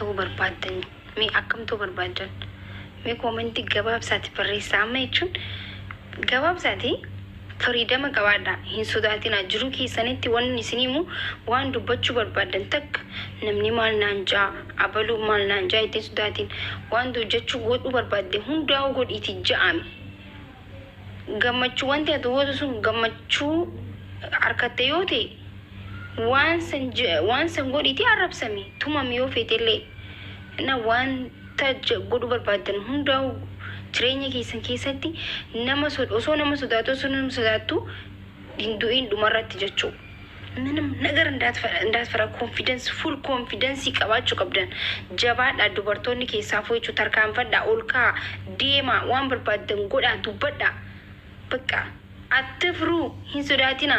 ta'uu barbaadan mee akkam ta'uu barbaadan mee koomentii gabaabsaati barreessaa amma jechuun gabaabsaati firiidama qabaadha hin sodaatina jiruu keessanitti waan isiniimu waan dubbachuu barbaadan takka namni maal naan jaa abaluu maal naan jaa itti sodaatin waan hojjechuu godhuu barbaadde hundaa'u godhiiti ja'ami gammachuu wanti ati gootu sun gammachuu harkatte yoo ta'e waan san godhiiti arrabsami tumami yoo feetellee na wanta godhuu barbaadan hundaa'u jireenya keessatti nama osoo nama sodaatu hindu'in dhumarratti jechuu nagar ndaat fara confidence full confidence qabaachuu qabdan jabaadha dubartoonni keessaa fo'achuu tarkaanfadha olkaa deema waan barbaadan godhaa dubbadha bakka attafru hin sodaatina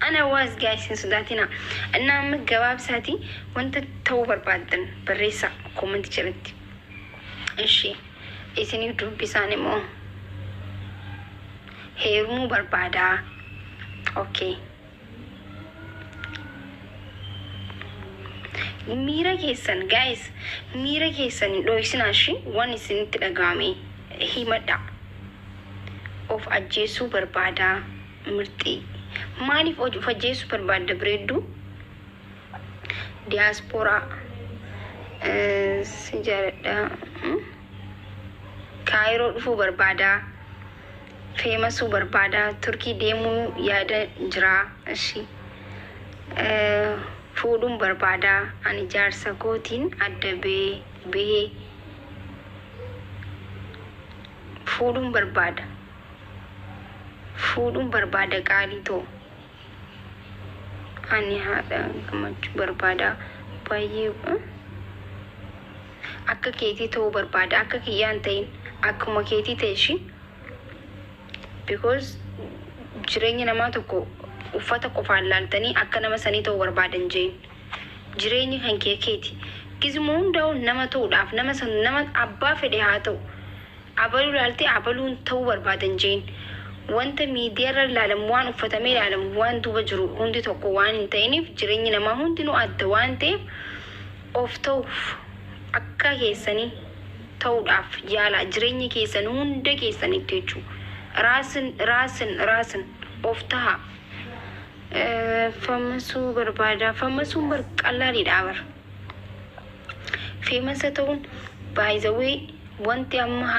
ana was guys hin sodaatina annam gabaabsaati wanta ta'uu barbaadan barreessa comment jalatti እሺ isini dubbisaan immoo heerumuu barbaada okay miira keessan guys miira keessan dho'isinaashi waan isinitti dhaga'ame himadha of ajjeesuu barbaada mirxii maaliif of ajjeesuu barbaada bireeddu diaasporaa sijaradha kaayiroo dhufuu barbaada feemasuu barbaada turkii deemuu yaada jira ishi fuudhuun barbaada ani jaarsa kootiin adda bahee fuudhuun barbaada qaalii ta'u ani haadha gammachuu barbaada baay'ee akka keetii ta'uu barbaada akka kiyyaan ta'in akkuma keetii ta'e shi because jireenya namaa tokko uffata qofaan laaltanii akka nama sanii ta'uu barbaadan jeen jireenya kan keeti gizmoo hundaa'u nama ta'uudhaaf nama abbaa fedhe haa ta'u abaluu laaltee abaluun ta'uu barbaadan jeen wanta miidiyaarra ilaalamu waan uffatamee ilaalamu waan duuba jiru hundi tokko waan hin ta'iniif jireenyi namaa hundinuu adda waan ta'eef of ta'uuf akka keessanii ta'uudhaaf yaala jireenya keessan hunda keessanitti jechuu raasin of taha fammasuu barbaada fammasuun qallaaliidha bar feemasa ta'uun baay'izawee wanti amma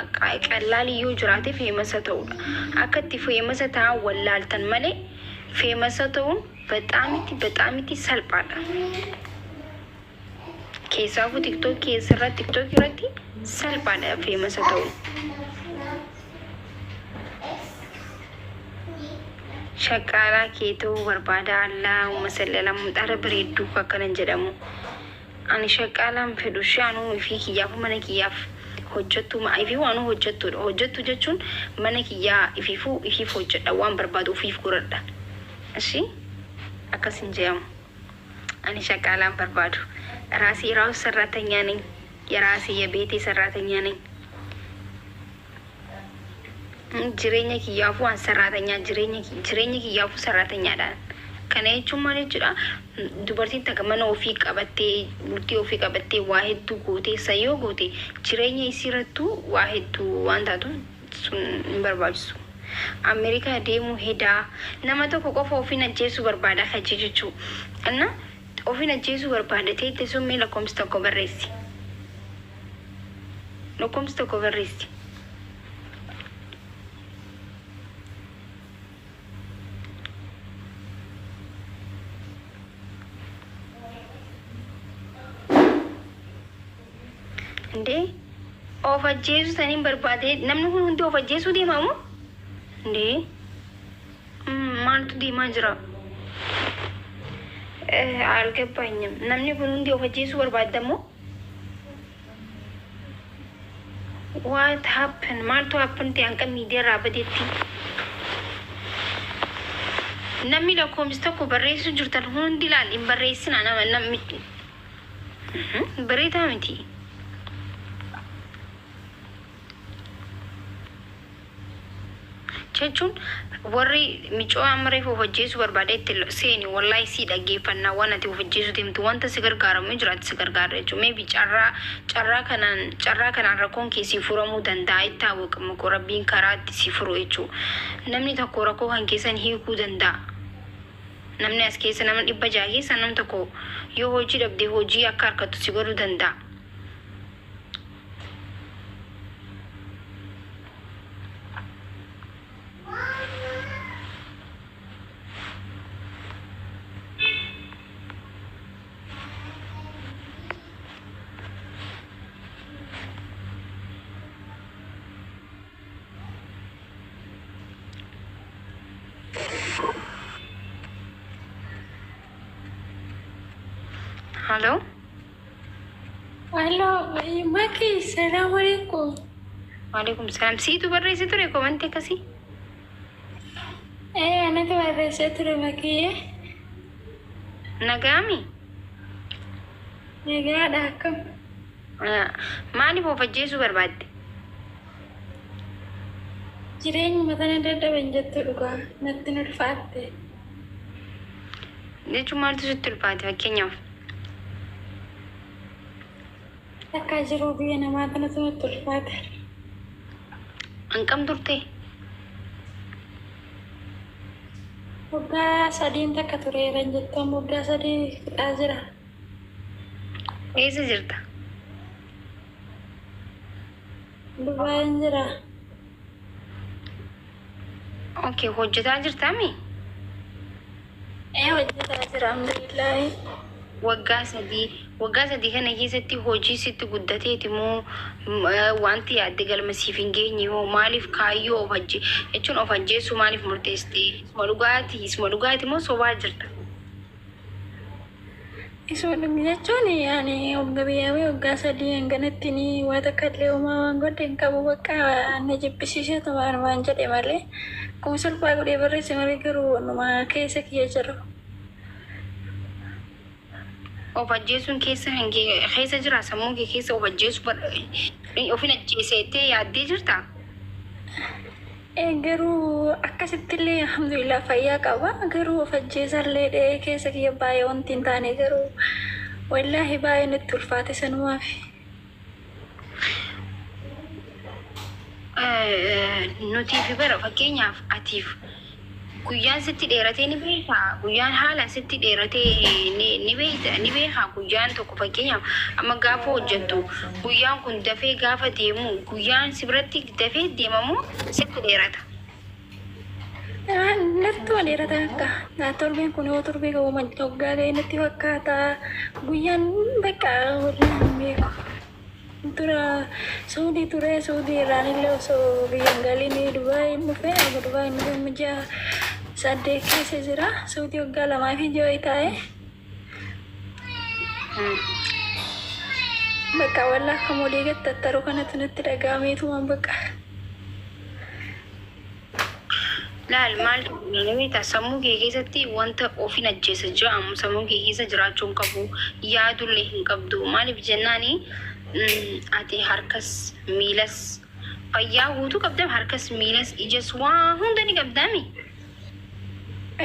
qallaalii yoo jiraate feemasa ta'uudha akka itti feemasa ta'an wallaaltan malee feemasa ta'uun baxaamiti salphaadha keessaafu tiktok irratti salphaadha feemasa ta'uun shaqaalaa kee ta'uu barbaada allaahumma salli ala muxara bareedduu akkanan jedhamu ani shaqaalaan fedhu shaanuu fi kiyyaaf mana kiyyaaf hojjettu maa'ifi waan hojjettudha hojjettu jechuun mana kiyyaa ifiif hojjedha waan barbaadu ufiif godhadha እሺ akkasin jedhamu ani shaqaalaan barbaadu ራሴ ራሱ ሰራተኛ ነኝ የራሴ የቤቴ ሰራተኛ ነኝ ጅሬኛ ኪያፉ አንሰራተኛ ጅሬኛ ኪያፉ ሰራተኛ ዳን ከነይቹ ማለት ጅራ ዱበርቲን ተከመነ ኦፊ ቀበቴ ቡርቲ ኦፊ ቀበቴ ዋሂዱ ጎቴ ሰዮ ጎቴ ጅሬኛ ይሲረቱ ዋሂዱ ዋንታቱ በርባጅሱ አሜሪካ ዴሙ ሄዳ ነመቶ ቆቆፎ ኦፊ ነጄሱ በርባዳ ከጂጁቹ እና ofina jesu barbaada teete summee lakkoofsa tokko barreessi እንዴ of ajjeesu saniin barbaade namni kun hundi of ajjeesuu deemamu እንዴ maaltu deemaa jira አልገባኝም namni kun hundi of ajjeesuu barbaadamu what happened maaltu happen te anqa miidiyaa irraa badeetti namni lakkoofsa tokko barreessu jirtan hundi ilaal hin barreessina namni bareedaa miti jechuun warri miicoo amreef of ajjeesu barbaade itti seeni wallahi si dhaggeeffannaa waan ati of ajjeesu deemtu wanta si gargaaramu jiraatti si gargaara jechuun maybe carraa kanaan rakkoon keessi furamuu danda'a itti hawwaqamu ko rabbiin karaa itti si furu jechuun namni tokko rakkoo kan keessan hiikuu danda'a. Namni as keessa nama 100 keessa namni tokko yoo hojii dhabdee hojii akka harkattu si godhuu danda'a. Hello? Hello, Maki, Assalamualaikum. Waalaikumsalam. Siitu barreesse ture komantii akkasii? Anatu barreesse ture Maki. Nagaami? Nagaadha akkam. Maaliif of ajjeesuu barbaadde? Jireenya matana dadhaban jettu dhugaa natti nu ulfaatte. Jechuun maaltu sitti ulfaate fakkeenyaaf? Akka jiru biyya namaa kanatu natti ulfaate. Hanqam turte? Waggaa 3 takka tureera jettu waggaa 3 fixaa jira. Eessa jirta? Dubbaan jira. Okay, hojjetaa jirtaami? Hojjetaa jira alhamdulillahi. Waggaa sadii kana keessatti hojii sitti guddateeti moo wanti yaadde galma siif hin geenye moo maaliif kaayyoo of ajjeesuu maaliif murteessite? Isuma dhugaati moo sobaa jirta? Isuma dhugaati jechuun yaani waggaa 3 hanganatti ni waan takka illee uumaa waan godhe hin qabu bakka na jibbisiisee waan jedhe malee kun salphaa godhee barreesse malee garuu wanuma keessa kiyya jiru. Of ajjeesuun keessa jira sammuu kee keessa of ajjeesuu ofin ajjeeseettee yaaddee jirta? Garuu akkasitti illee alhamdulillah fayyaa qaba garuu of ajjeesallee dhee keessa kiyya baay'ee wanti hin taane garuu wallaahi baay'ee natti ulfaate sanumaaf. Nuti bara fakkeenyaaf atiif guyyaan sitti dheeratee ni beekaa guyyaan haala sitti dheeratee ni beekaa guyyaan tokko fakkeenyaaf amma gaafa hojjettu guyyaan kun dafee gaafa deemu guyyaan si biratti dafee deemamu sitti dheerata. Natti waan dheerata akka torbeen kun yoo torbee qabu waggaa ga'ee natti fakkaata guyyaan bakka waliin beeku. Tura Saudi ture Saudi irraan illee osoo biyyan galiin Dubai dhufee Dubai dhufee mijaa sadde keessa jira Saudi waggaa 2 fi joo taa'e. Bakka wallaa kamoolii gattattaru kanatti natti dhaga'ameetu waan bakka. Laal maal namita sammuu kee keessatti wanta ofin ajjeesa jedhamu sammuu kee keessa jiraachuu hin qabu yaadullee hin qabdu maaliif jennaani ati harkas miilas fayyaa guutuu qabdam harkas miilas ijas waan hunda ni qabdami.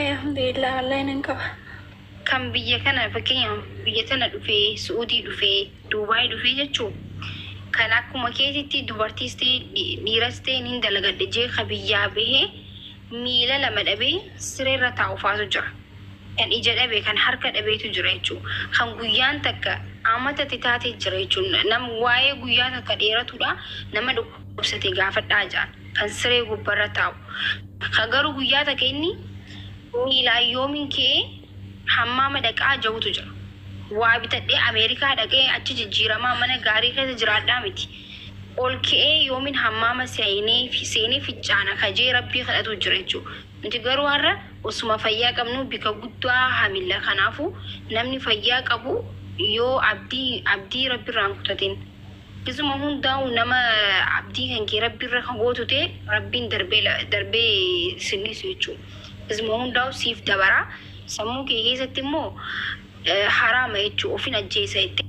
Alhamdulillah wallahi nan qaba. Kan biyya kana fakkeenyaaf biyya tana dhufee Suudii dhufee Duubaay dhufee jechuun kan akkuma keetitti dubartiis ta'e dhiiras ta'e ni dalagadhe jee ka biyyaa bahee miila 2 dhabee sireerra taa'ufaatu jira. Kan ija dhabee kan harka dhabeetu jira jechuun kan guyyaan takka amata taatee jira jechuun nama waa'ee guyyaa takka dheeratudha nama dhukkubsate gaafadhaa jaan kan siree gubbarra taa'u. Kan garuu guyyaa takka inni miilaa yoomiin kee hammaama dhaqaa jawutu jira. Waa bitadhee Ameerikaa dhaqee achi jijjiiramaa mana gaarii keessa jiraadhaa miti. Ol ka'ee yoomiin hammaama seenee ficcaana kajee rabbii kadhatu jira jechuudha. Nuti garuu har'a osuma fayyaa qabnu bika guddaa hamilla kanaafu namni fayyaa qabu yoo abdii rabbiirraan kutatin isuma hundaa'u nama abdii kan kee rabbiirra kan gootu ta'e rabbiin darbee sinnisu jechuudha. Isuma hundaa'u siif dabara sammuu kee keessatti immoo haraama jechuudha ofin ajjeesa jettee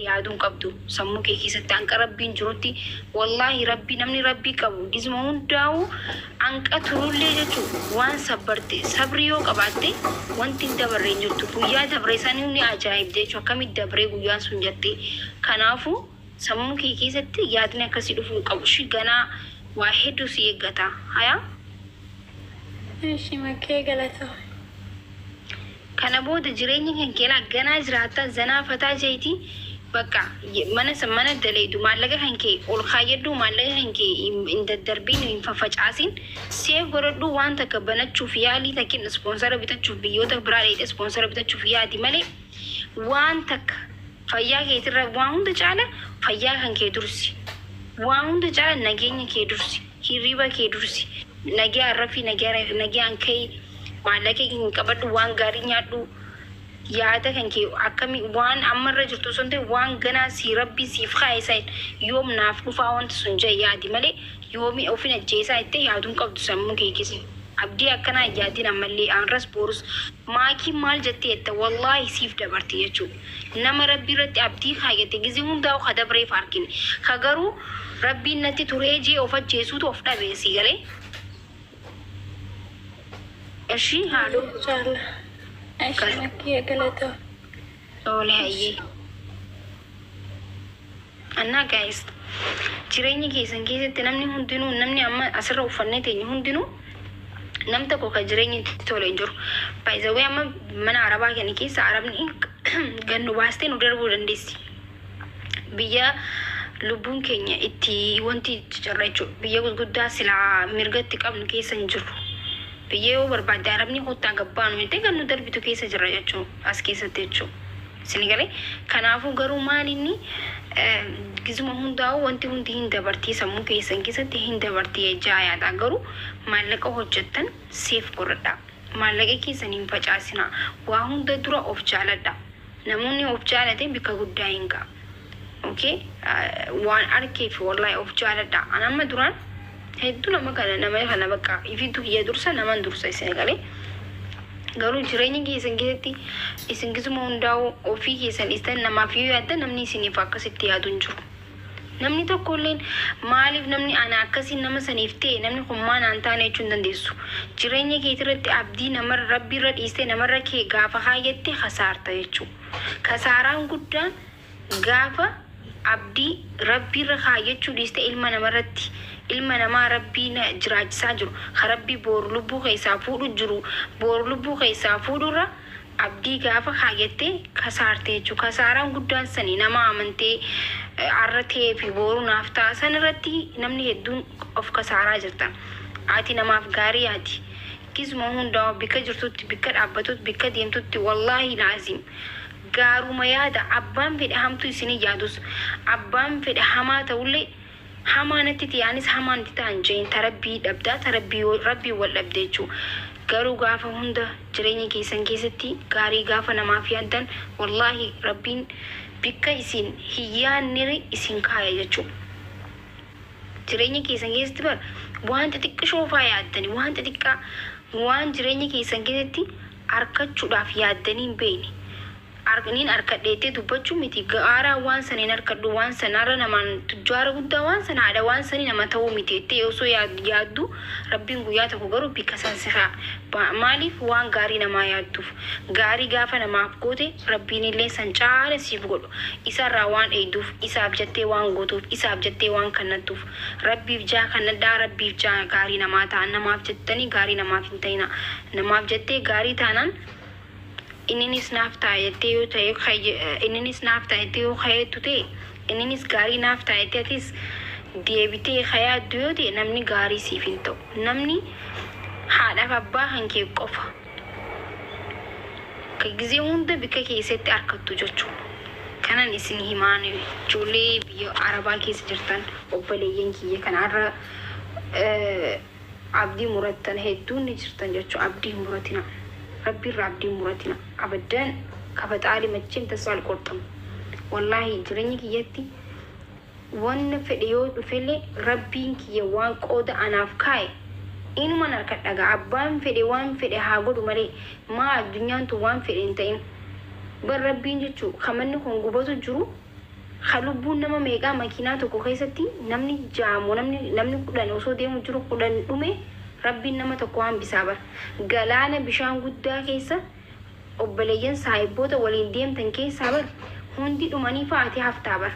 yaadun qabdu sammuu kee keessatti anqa rabbiin jirutti wallahi rabbi namni rabbii qabu gizma hundaa'u anqa turullee jechuun waan sabbarte sabri yoo qabaatte wanti dabarreen jirtu guyyaa dabree sanii ni ajaa'ib jechuun akkamitti dabree guyyaan sun jettee kanaafu sammuu kee keessatti yaadni akkasii dhufuu qabu shi ganaa waa hedduu si eeggata haya Ishi makkee galata. kana booda jireenya kan keelaa ganaa jiraata zanaa fataa jeeti bakka mana daleedu maallaqa kan kee ol kaayyaddu maallaqa kan kee hin daddarbiin hin fafacaasin seef godhadhu waan takka banachuuf yaalii takkin ispoonsara bitachuuf biyyoota biraa dheedhe ispoonsara bitachuuf yaadi malee waan takka fayyaa keetirra waan hunda caala fayyaa kan kee dursi waan hunda caala nageenya kee dursi hirriba kee dursi nagaa rafi nagaan kee maallaqa kan qabadhu waan gaarii nyaadhu yaada kan kee akkami waan ammarra jirtu sun ta'e waan ganaa si rabbi siif kaayisan yoom naaf dhufaa wanti sun jee yaadi malee yoomi ofin ajjeesaa itti yaaduun qabdu sammuu kee keessa abdii akkanaa yaadin ammallee aanras boorus maakii maal jettee jetta wallaahi siif dabarti jechuudha nama rabbii irratti abdii kaayyate gizii hundaa'u ka dabreef argine ka garuu rabbiin natti turee jee of ajjeesuutu of dhabeessi galee እሺ ሃሎ ቻላ እሺ makkee galata. Ole hayye anna guys jireenya keessan keessatti namni hundinuu namni amma asirra uffannee teenye hundinuu nam tokko ka jireenya itti tole hin jiru by the way amma mana arabaa kana keessa arabni gannu baastee nu darbuu dandeessi biyya lubbuun keenya itti wanti carra jechuudha biyya guddaa silaa mirgatti qabnu keessa hin jiru biyya yoo barbaadde arabni kottaa gabbaanu jettee gannu darbitu keessa jira jechuun as keessatti jechuun sinigalee kanaafuu garuu maalinni gizuma hundaa'u wanti hundi hin dabartii sammuu keessan keessatti hin dabartii ejaa yaada garuu maallaqa hojjettan seef godhadha maallaqa keessan hin facaasina waa hunda dura of jaaladha namoonni of jaalate bika guddaa hin ga'a okay waan arkeef wallahi of jaaladha anamma duraan hedduu nama kana bakka ifitu hiyya dursa naman dursa isin galee garuu jireenya keessan keessatti isin gizuma hundaa'u ofii keessan istan namaaf yoo yaadda namni isiniif akkasitti yaadu hin jiru namni tokkolleen maaliif namni ana akkasii nama saniif ta'e namni hummaan aan taane jechuun dandeessu jireenya keetirratti abdii namarra rabbiirra dhiistee namarra kee gaafa haayyatte kasaarta jechuudha kasaaraan guddaan gaafa abdii rabbiirra haayyachuu dhiistee ilma namarratti ilma namaa rabbiin jiraachisaa jiru ka rabbii boru lubbuu keessaa fuudhu jiru boru lubbuu keessaa fuudhurra abdii gaafa haayyattee kasaarte jechuudha kasaaraan guddaan sanii nama amantee arratee fi boru naaf ta'a san irratti namni hedduun of kasaaraa jirta ati namaaf gaarii ati gizuma hundaa bika jirtutti bika dhaabbatutti bika deemtutti wallaahi laazim gaaruma yaada abbaan fedhe hamtu isinii yaadus abbaan fedhe hamaa ta'ullee hamaanatti tiyaanis hamaanatti ta'an jeen tarabbii dhabdaa tarabbii rabbii wal dhabde jechuudha garuu gaafa hunda jireenya keessan keessatti gaarii gaafa namaaf yaaddan wallaahi rabbiin bikka isin hiyyaanniri isin kaaya jechuudha jireenya keessan keessatti bar waan xixiqqoo faa yaaddani waan xixiqqaa waan jireenya keessan keessatti arkachuudhaaf yaaddanii hin beekne arganiin arkadheettee dubbachuu miti gaaraa waan saniin arkadhu waan sanarra namaan tujjaara guddaa waan sana haadha waan sanii nama ta'uu miti jettee osoo yaaddu rabbiin guyyaa tokko garuu bikka san sihaa maaliif waan gaarii namaa yaadduuf gaarii gaafa namaaf goote rabbiin illee san caala siif godhu isarraa waan eeyduuf isaaf jettee waan gootuuf isaaf jettee waan kannattuuf rabbiif jaa kannadhaa rabbiif jaa gaarii namaa ta'an namaaf jettanii gaarii namaaf hin ta'ina namaaf jettee gaarii taanaan inninis naaf taa'ettee yoo ta'e inninis naaf taa'ettee yoo ka'eettu ta'e inninis gaarii naaf taa'ettee atis deebitee kayaaddu yoo ta'e namni gaarii siif hin ta'u namni haadhaaf abbaa kan kee qofa ka gizee hunda bika keessatti arkattu jechuudha kanan isin himaan ijoollee biyya arabaa keessa jirtan obboleeyyan kiyya kanarra abdii murattan hedduun ni jirtan jechuudha abdii muratina ربي رابدي مراتنا أبداً كفتالي متشين تسوال قرطم والله جرني كياتي وان فيديو فيلي ربين كي وان قودة أنا فكاي إنو ما نركت لغا عبان فيدي وان فيدي هاقود مري ما الدنيا تو وان فيدي انتين بل ربين جتشو خمني خون قبضو جرو Halubbuun nama meeqaa makiinaa tokko keessatti namni jaamu namni kudhan osoo deemu jiru kudhan dhume rabbiin nama tokko hambisaa bara. Galaana bishaan guddaa keessa obboleeyyan saayibboota waliin deemtan keessaa bara hundi dhumanii fa'aati haftaa bara.